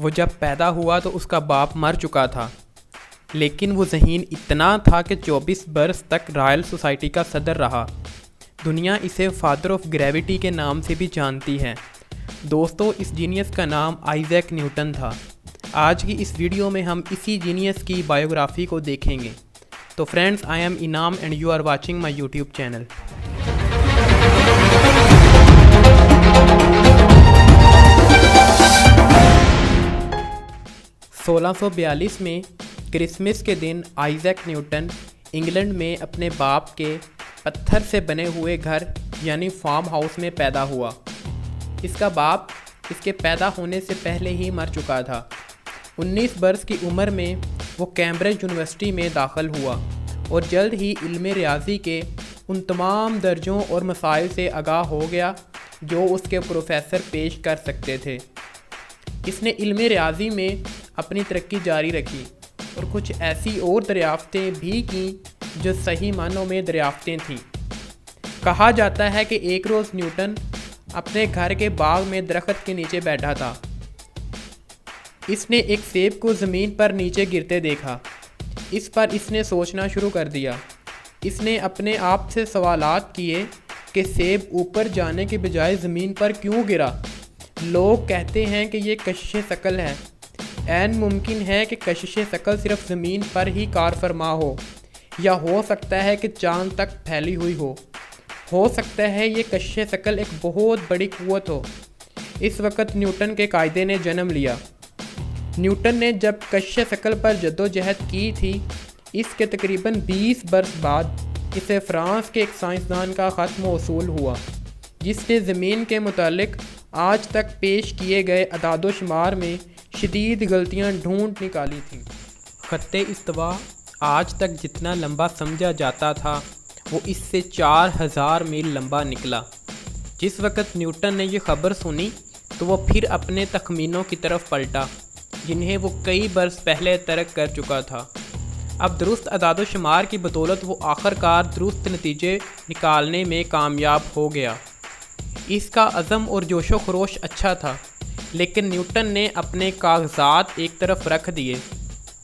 وہ جب پیدا ہوا تو اس کا باپ مر چکا تھا، لیکن وہ ذہین اتنا تھا کہ 24 برس تک رائل سوسائٹی کا صدر رہا۔ دنیا اسے فادر آف گریوٹی کے نام سے بھی جانتی ہے۔ دوستو، اس جینیس کا نام آئزیک نیوٹن تھا۔ آج کی اس ویڈیو میں ہم اسی جینیس کی بایوگرافی کو دیکھیں گے۔ تو friends, I am Inam and you are watching my YouTube channel. 1642 میں کرسمس کے دن آئزیک نیوٹن انگلینڈ میں اپنے باپ کے پتھر سے بنے ہوئے گھر یعنی فارم ہاؤس میں پیدا ہوا۔ اس کا باپ اس کے پیدا ہونے سے پہلے ہی مر چکا تھا۔ 19 برس کی عمر میں وہ کیمبرج یونیورسٹی میں داخل ہوا اور جلد ہی علم ریاضی کے ان تمام درجوں اور مسائل سے آگاہ ہو گیا جو اس کے پروفیسر پیش کر سکتے تھے۔ اس نے علم ریاضی میں اپنی ترقی جاری رکھی اور کچھ ایسی اور دریافتیں بھی کیں جو صحیح معنوں میں دریافتیں تھیں۔ کہا جاتا ہے کہ ایک روز نیوٹن اپنے گھر کے باغ میں درخت کے نیچے بیٹھا تھا۔ اس نے ایک سیب کو زمین پر نیچے گرتے دیکھا۔ اس پر اس نے سوچنا شروع کر دیا۔ اس نے اپنے آپ سے سوالات کیے کہ سیب اوپر جانے کے بجائے زمین پر کیوں گرا؟ لوگ کہتے ہیں کہ یہ کشش ثقل ہے۔ عین ممکن ہے کہ کشش ثقل صرف زمین پر ہی کار فرما ہو، یا ہو سکتا ہے کہ چاند تک پھیلی ہوئی ہو سکتا ہے یہ کشش ثقل ایک بہت بڑی قوت ہو۔ اس وقت نیوٹن کے قاعدے نے جنم لیا۔ نیوٹن نے جب کشش ثقل پر جدوجہد کی تھی، اس کے تقریباً 20 برس بعد اسے فرانس کے ایک سائنسدان کا خط موصول ہوا جس نے زمین کے متعلق آج تک پیش کیے گئے اعداد و شمار میں شدید غلطیاں ڈھونڈ نکالی تھیں۔ خط استوا آج تک جتنا لمبا سمجھا جاتا تھا وہ اس سے 4000 میل لمبا نکلا۔ جس وقت نیوٹن نے یہ خبر سنی تو وہ پھر اپنے تخمینوں کی طرف پلٹا جنہیں وہ کئی برس پہلے ترک کر چکا تھا۔ اب درست اعداد و شمار کی بدولت وہ آخرکار درست نتیجے نکالنے میں کامیاب ہو گیا۔ اس کا عزم اور جوش و خروش اچھا تھا، لیکن نیوٹن نے اپنے کاغذات ایک طرف رکھ دیے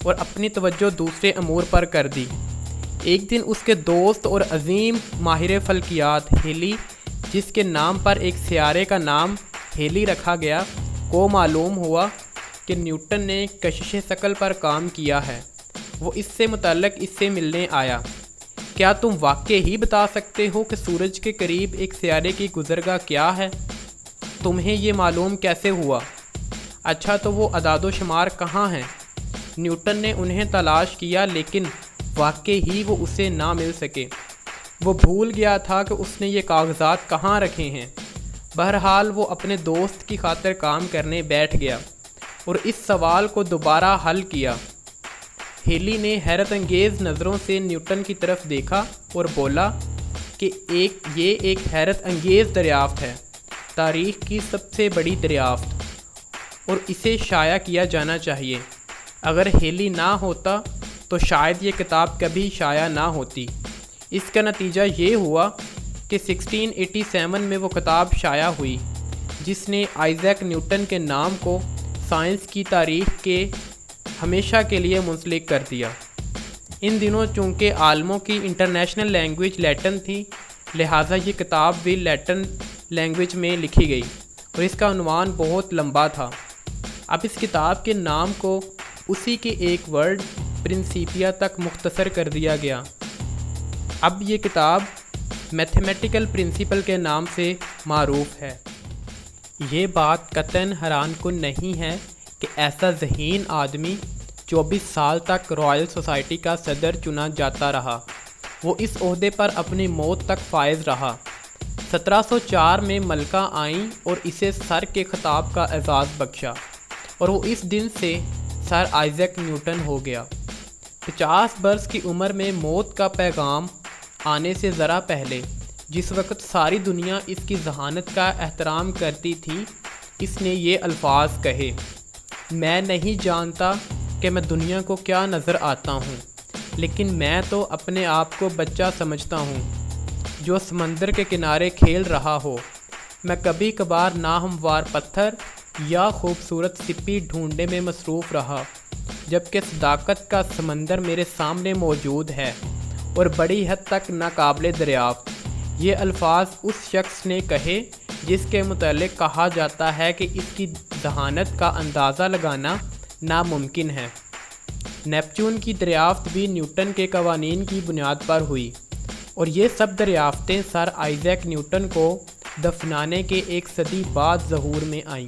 اور اپنی توجہ دوسرے امور پر کر دی۔ ایک دن اس کے دوست اور عظیم ماہر فلکیات ہیلی، جس کے نام پر ایک سیارے کا نام ہیلی رکھا گیا، کو معلوم ہوا کہ نیوٹن نے کشش ثقل پر کام کیا ہے۔ وہ اس سے متعلق اس سے ملنے آیا۔ کیا تم واقعی ہی بتا سکتے ہو کہ سورج کے قریب ایک سیارے کی گزرگاہ کیا ہے؟ تمہیں یہ معلوم کیسے ہوا؟ اچھا، تو وہ اعداد و شمار کہاں ہیں؟ نیوٹن نے انہیں تلاش کیا، لیکن واقعی ہی وہ اسے نہ مل سکے۔ وہ بھول گیا تھا کہ اس نے یہ کاغذات کہاں رکھے ہیں۔ بہرحال وہ اپنے دوست کی خاطر کام کرنے بیٹھ گیا اور اس سوال کو دوبارہ حل کیا۔ ہیلی نے حیرت انگیز نظروں سے نیوٹن کی طرف دیکھا اور بولا کہ یہ ایک حیرت انگیز دریافت ہے، تاریخ کی سب سے بڑی دریافت، اور اسے شائع کیا جانا چاہیے۔ اگر ہیلی نہ ہوتا تو شاید یہ کتاب کبھی شائع نہ ہوتی۔ اس کا نتیجہ یہ ہوا کہ 1687 میں وہ کتاب شائع ہوئی جس نے آئزیک نیوٹن کے نام کو سائنس کی تاریخ کے ہمیشہ کے لیے منسلک کر دیا۔ ان دنوں چونکہ عالموں کی انٹرنیشنل لینگویج لیٹن تھی، لہٰذا یہ کتاب بھی لیٹن لینگویج میں لکھی گئی اور اس کا عنوان بہت لمبا تھا۔ اب اس کتاب کے نام کو اسی کے ایک ورڈ پرنسپیا تک مختصر کر دیا گیا۔ اب یہ کتاب میتھمیٹیکل پرنسپل کے نام سے معروف ہے۔ یہ بات قطعاً حیران کن نہیں ہے کہ ایسا ذہین آدمی 24 سال تک رائل سوسائٹی کا صدر چنا جاتا رہا۔ وہ اس عہدے پر اپنی موت تک فائز رہا۔ 1704 میں ملکہ آئیں اور اسے سر کے خطاب کا اعزاز بخشا، اور وہ اس دن سے سر آئزیک نیوٹن ہو گیا۔ 50 برس کی عمر میں موت کا پیغام آنے سے ذرا پہلے، جس وقت ساری دنیا اس کی ذہانت کا احترام کرتی تھی، اس نے یہ الفاظ کہے: میں نہیں جانتا کہ میں دنیا کو کیا نظر آتا ہوں، لیکن میں تو اپنے آپ کو بچہ سمجھتا ہوں جو سمندر کے کنارے کھیل رہا ہو۔ میں کبھی کبھار ناہموار پتھر یا خوبصورت سپی ڈھونڈنے میں مصروف رہا، جبکہ صداقت کا سمندر میرے سامنے موجود ہے اور بڑی حد تک ناقابل دریافت۔ یہ الفاظ اس شخص نے کہے جس کے متعلق کہا جاتا ہے کہ اس کی ذہانت کا اندازہ لگانا ناممکن ہے۔ نیپچون کی دریافت بھی نیوٹن کے قوانین کی بنیاد پر ہوئی، اور یہ سب دریافتیں سر آئیزیک نیوٹن کو دفنانے کے ایک صدی بعد ظہور میں آئیں۔